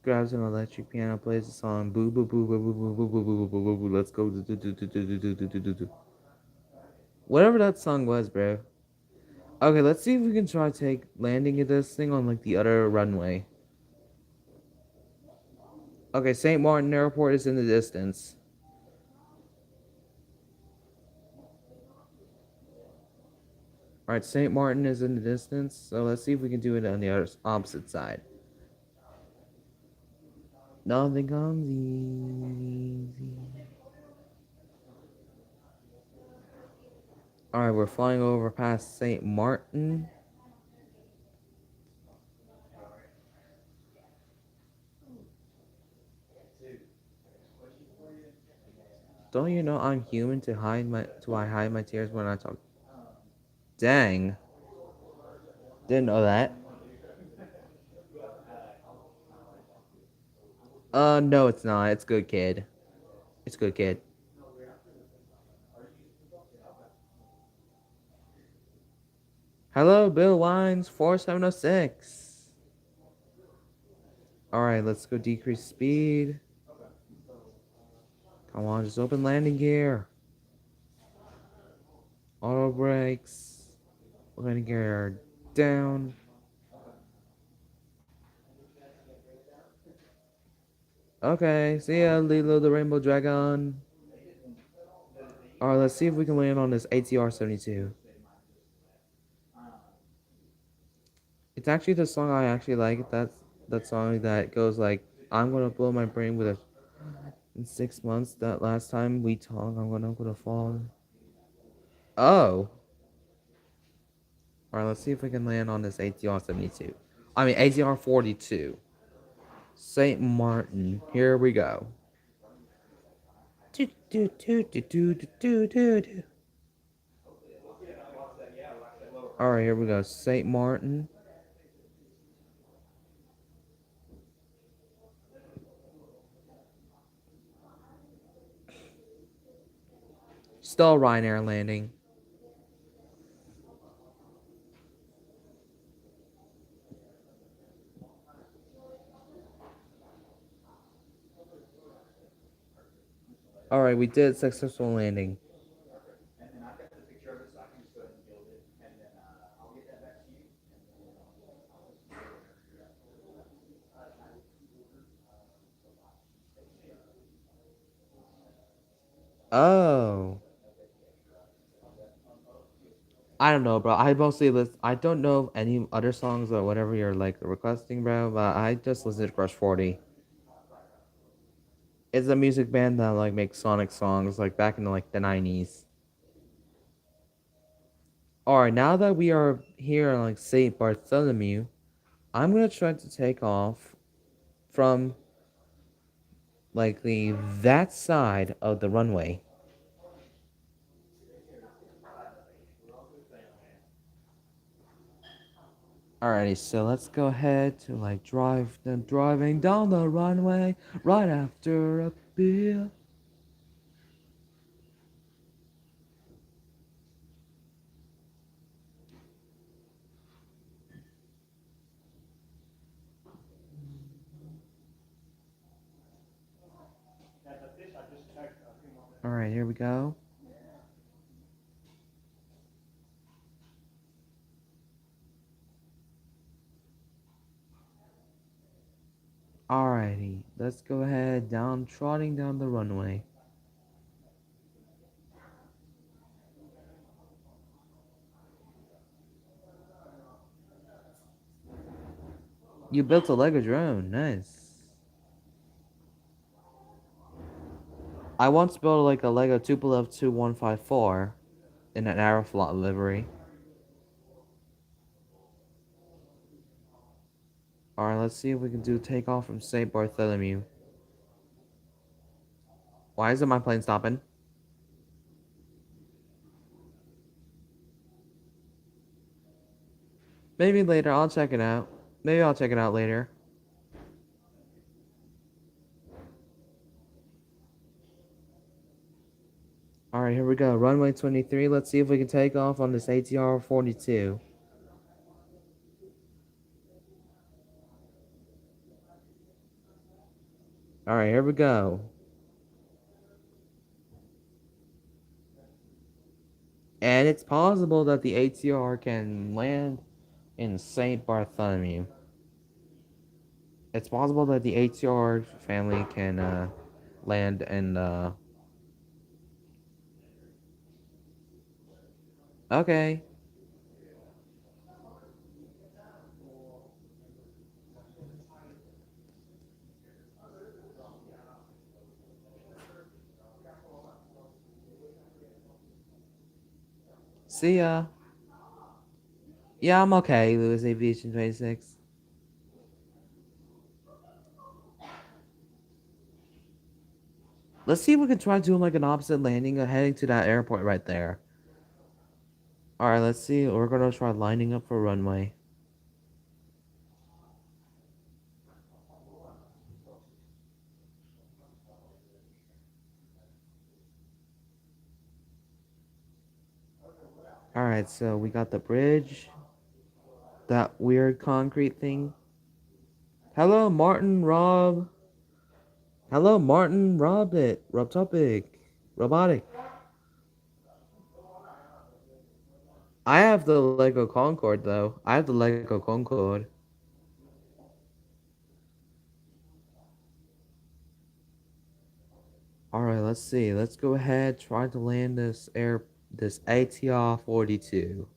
Grabs an electric piano, plays a song. Boo boo boo boo boo boo boo boo boo boo boo boo. Let's go. Whatever that song was, bro. Okay, let's see if we can try to take landing at this thing on like the other runway. Okay, St. Martin Airport is in the distance. Alright, St. Martin is in the distance, so let's see if we can do it on the other opposite side. Nothing comes easy. Alright, we're flying over past St. Martin. Don't you know I'm human I hide my tears when I talk? Dang. Didn't know that. No, it's not. It's good, kid. It's good, kid. Hello, Bill Lines 4706. Alright, let's go decrease speed. Come on, just open landing gear. Auto brakes. Landing gear down. Okay, see ya, Lilo the Rainbow Dragon. Alright, let's see if we can land on this ATR 72. It's actually the song I actually like. That's that song that goes like, I'm gonna blow my brain with a. In 6 months, that last time we talked, I'm gonna fall. Oh. Alright, let's see if we can land on this ATR 72. I mean, ATR 42. St. Martin. Here we go. Alright, here we go. St. Martin. Still Ryanair landing. Alright, we did successful landing. Oh. I don't know, bro. I mostly listen. I don't know any other songs or whatever you're like requesting, bro. But I just listen to Crush 40. It's a music band that like makes Sonic songs like back in like the 90s. All right, now that we are here on like Saint Bartholomew, I'm gonna try to take off from like the that side of the runway. Alrighty, so let's go ahead to like driving down the runway right after a beer. Alright, here we go. Alrighty, let's go ahead trotting down the runway. You built a Lego drone, nice. I once built like a Lego Tupolev 2154 in an Aeroflot livery. Alright, let's see if we can do takeoff from St. Bartholomew. Why isn't my plane stopping? Maybe later, I'll check it out. Maybe I'll check it out later. Alright, here we go. Runway 23. Let's see if we can take off on this ATR 42. Alright, here we go. And it's possible that the ATR can land in St. Bartholomew. It's possible that the ATR family can land in Okay. See ya. Yeah, I'm okay, Louis Aviation 26. Let's see if we can try doing like an opposite landing and heading to that airport right there. Alright, let's see. We're gonna try lining up for runway. Alright, so we got the bridge. That weird concrete thing. Hello, Martin, Rob. Hello, Martin, Robit, Rob Topic, Robotic. I have the Lego Concorde though. I have the Lego Concorde. Alright, let's see. Let's go ahead, try to land this ATR 42.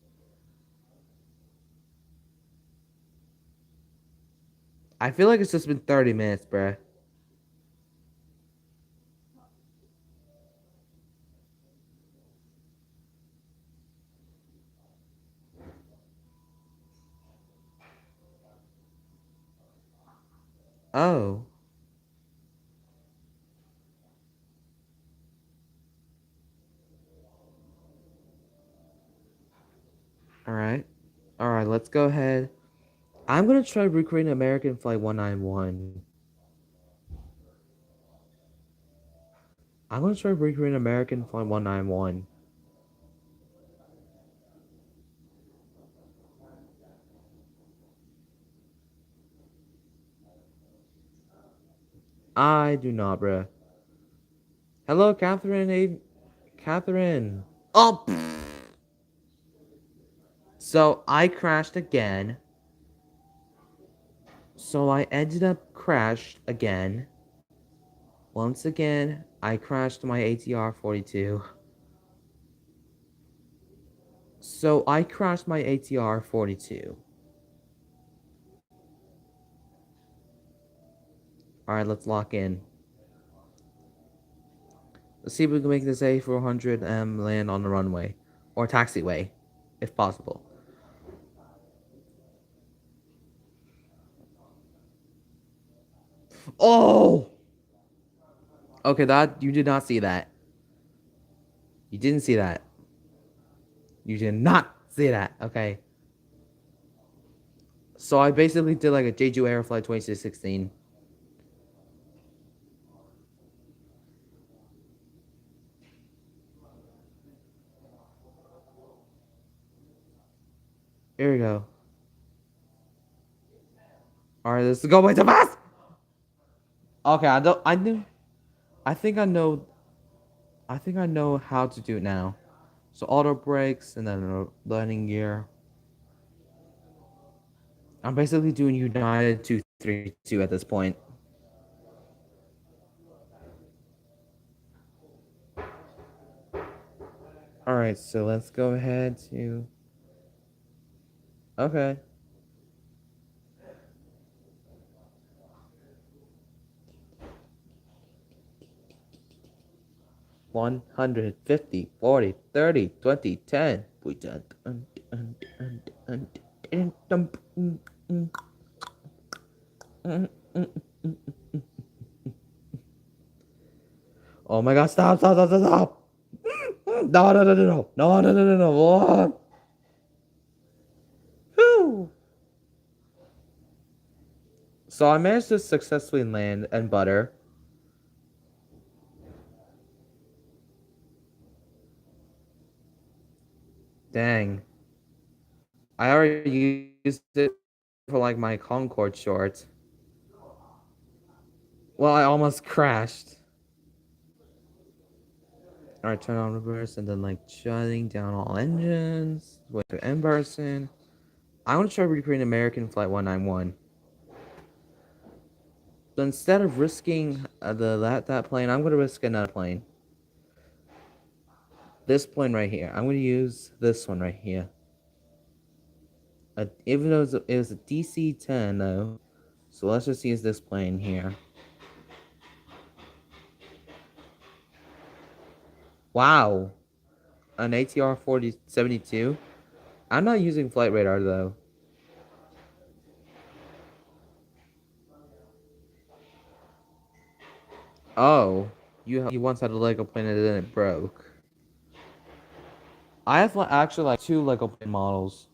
I feel like it's just been 30 minutes, bruh. Oh. Alright. Alright, let's go ahead. I'm gonna try recreating American Flight 191. I'm gonna try recreating American Flight 191. I do not, bruh. Hello, Catherine. Catherine. Oh! So I crashed again. So I ended up crashed again. Once again, I crashed my ATR 42. So I crashed my ATR 42. Alright, let's lock in. Let's see if we can make this A400M land on the runway. Or taxiway, if possible. Oh! Okay, that you did not see that. You didn't see that. You did not see that. Okay. So I basically did like a Jeju Aeroflight 2616. Here we go. Alright, let's go way too fast! Okay, I knew I think I know how to do it now. So auto brakes and then landing gear. I'm basically doing United 232 at this point. Alright, so let's go ahead to okay. 150, 40, 30, 20, 10. Oh my god, stop, stop, stop, stop, stop. No, no, no, no, no. No, no, no, no, no. What? Whew. So I managed to successfully land and butter. Dang. I already used it for like my Concord shorts. Well, I almost crashed. Alright, turn on reverse and then like shutting down all engines. Wait to end person. I want to try recreating American Flight 191. But instead of risking that plane, I'm gonna risk another plane. This plane right here. I'm gonna use this one right here. Even though it was a DC-10 though, so let's just use this plane here. Wow, an ATR 4072. I'm not using flight radar though. Oh, you once had a Lego plane and then it broke. I have actually like two Lego plane models.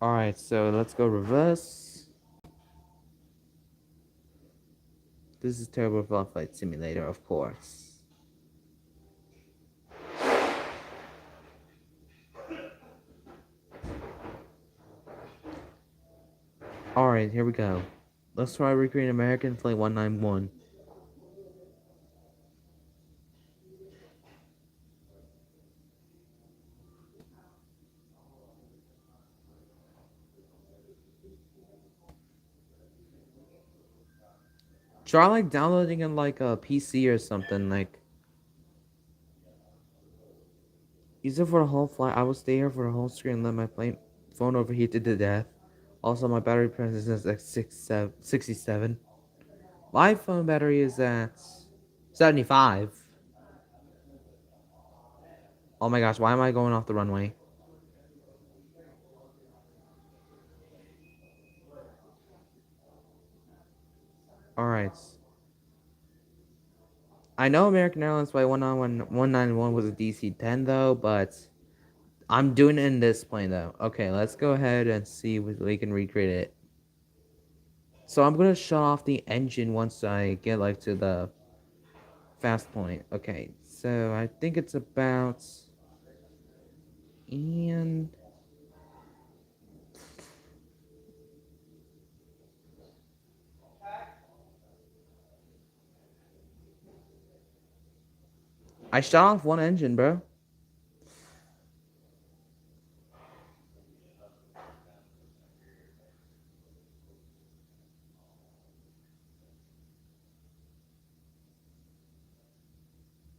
All right, so let's go reverse. This is Turboprop Flight Simulator, of course. All right, here we go. Let's try recreating American Flight 191. Try like downloading in like a PC or something. Like use it for the whole flight. I will stay here for the whole screen and let my phone overheat to death. Also, my battery percentage is at 67. My phone battery is at 75. Oh my gosh, why am I going off the runway? Alright. I know American Airlines Flight 191 was a DC-10 though, but I'm doing it in this plane though. Okay, let's go ahead and see if we can recreate it. So I'm gonna shut off the engine once I get like to the fast point. Okay, so I think it's about and I shut off one engine, bro.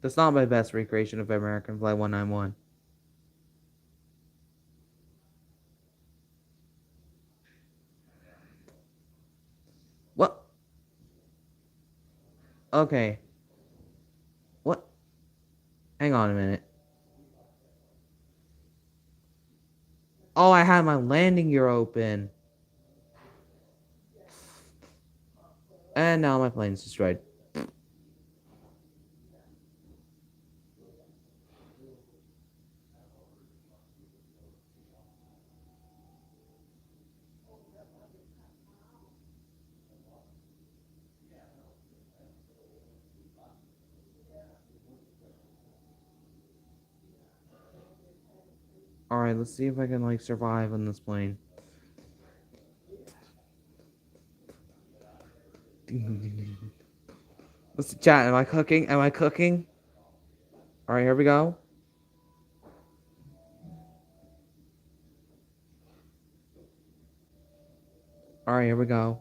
That's not my best recreation of American Flight 191. What? Okay. What? Hang on a minute. Oh, I had my landing gear open. And now my plane's destroyed. Alright, let's see if I can, like, survive on this plane. What's the chat? Am I cooking? Am I cooking? Alright, here we go. Alright, here we go.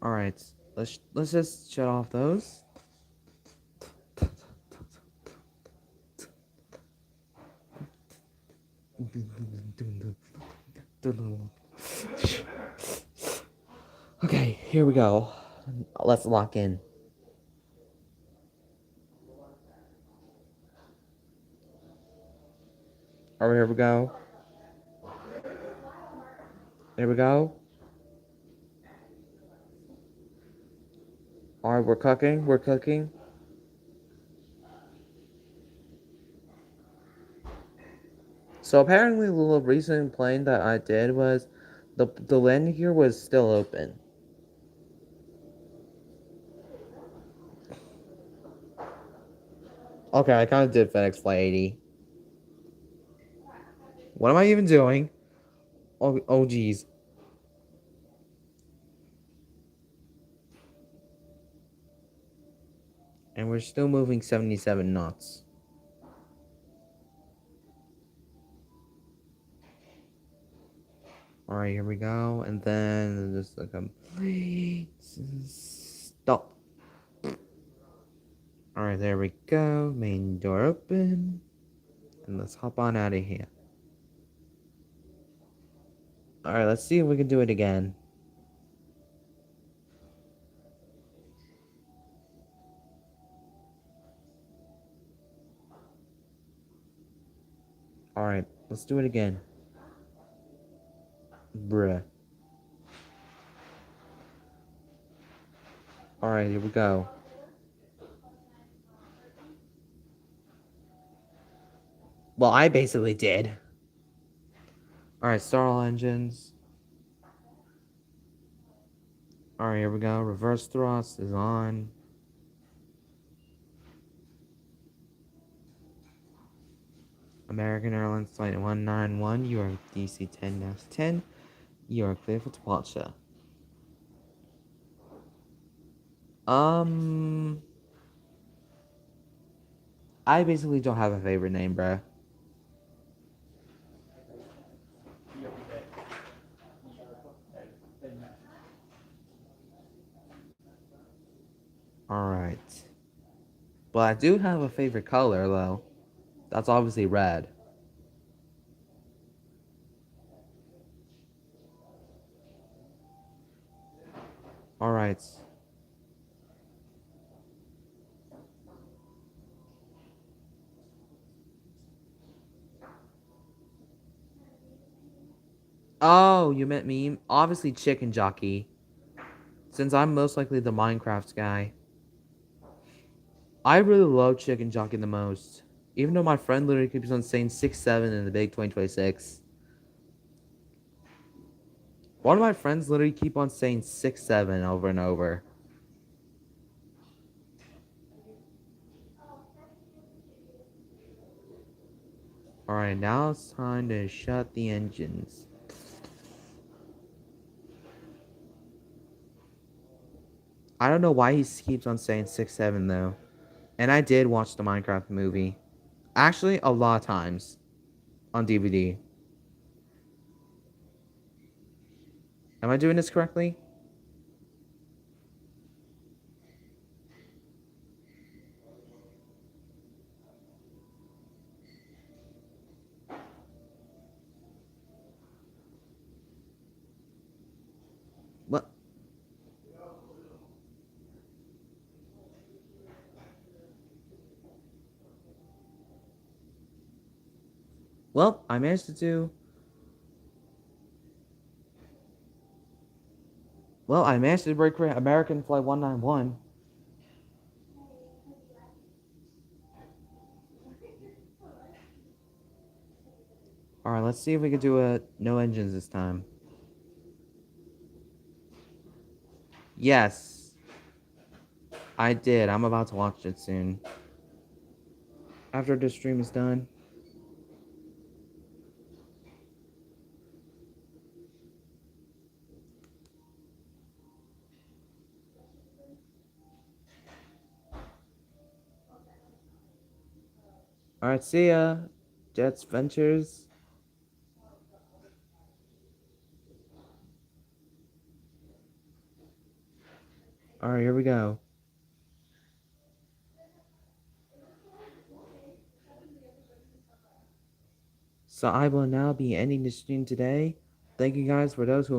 Alright, let's just shut off those. Okay, here we go. Let's lock in. Alright, here we go. There we go. Alright, we're cooking. We're cooking. So apparently the little recent plane that I did was the landing gear was still open. Okay, I kind of did FedEx Flight 80. What am I even doing? Oh geez. And we're still moving 77 knots. Alright, here we go. And then just a complete stop. Alright, there we go. Main door open. And let's hop on out of here. Alright, let's see if we can do it again. Alright, let's do it again. Bruh. Alright, here we go. Well, I basically did. Alright, start all engines. Alright, here we go. Reverse thrust is on. American Airlines Flight 191, you are DC 10-10. You are clear for departure. I basically don't have a favorite name, bruh. Alright. But I do have a favorite color, though. That's obviously red. Alright. Oh, you meant me? Obviously Chicken Jockey. Since I'm most likely the Minecraft guy. I really love Chicken Jockey the most. Even though my friend literally keeps on saying 6-7 in the big 2026. One of my friends literally keep on saying 6-7 over and over. Alright, now it's time to shut the engines. I don't know why he keeps on saying 6-7 though. And I did watch the Minecraft movie. Actually, a lot of times. On DVD. Am I doing this correctly? Well, well, I managed to do. Well, I managed to break American Flight 191. Alright, let's see if we can do a no engines this time. Yes, I did. I'm about to watch it soon. After the stream is done. Alright, see ya. Jets Ventures. Alright, here we go. So I will now be ending the stream today. Thank you guys for those who